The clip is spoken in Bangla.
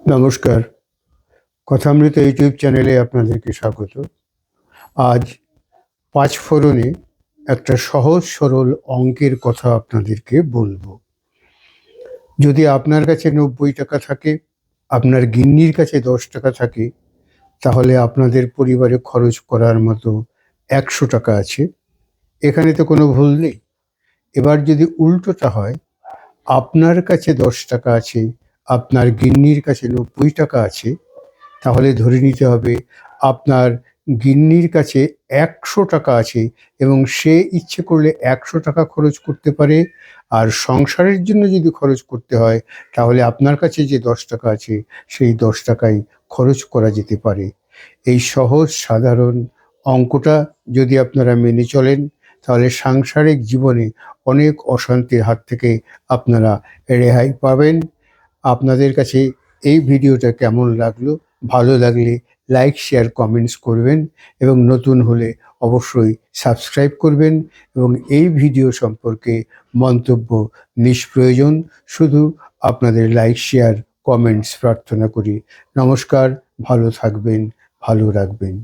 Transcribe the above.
নমস্কার। কথামৃত ইউটিউব চ্যানেলে আপনাদেরকে স্বাগত। আজ পাঁচফোড়নে একটা সহজ সরল অঙ্কের কথা আপনাদেরকে বলবো। যদি আপনার কাছে ৯০ টাকা থাকে, আপনার গিন্নির কাছে ১০ টাকা থাকে, তাহলে আপনাদের পরিবারে খরচ করার মতো ১০০ টাকা আছে। এখানে তো কোনো ভুল নেই। এবার যদি উল্টোটা হয়, আপনার কাছে ১০ টাকা আছে, আপনার গিন্নির কাছে ৯০ টাকা আছে, তাহলে ধরে নিতে হবে আপনার গিন্নির কাছে ১০০ টাকা আছে এবং সে ইচ্ছে করলে ১০০ টাকা খরচ করতে পারে। আর সংসারের জন্য যদি খরচ করতে হয়, তাহলে আপনার কাছে যে ১০ টাকা আছে সেই ১০ টাকাই খরচ করা যেতে পারে। এই সহজ সাধারণ অঙ্কটা যদি আপনারা মেনে চলেন, তাহলে সাংসারিক জীবনে অনেক অশান্তির হাত থেকে আপনারা রেহাই পাবেন। আপনাদের কাছে এই ভিডিওটা কেমন লাগলো? ভালো লাগলে লাইক, শেয়ার, কমেন্টস করবেন এবং নতুন হলে অবশ্যই সাবস্ক্রাইব করবেন। এবং এই ভিডিও সম্পর্কে মন্তব্য নিষ্প্রয়োজন, শুধু আপনাদের লাইক, শেয়ার, কমেন্টস প্রার্থনা করি। নমস্কার, ভালো থাকবেন, ভালো রাখবেন।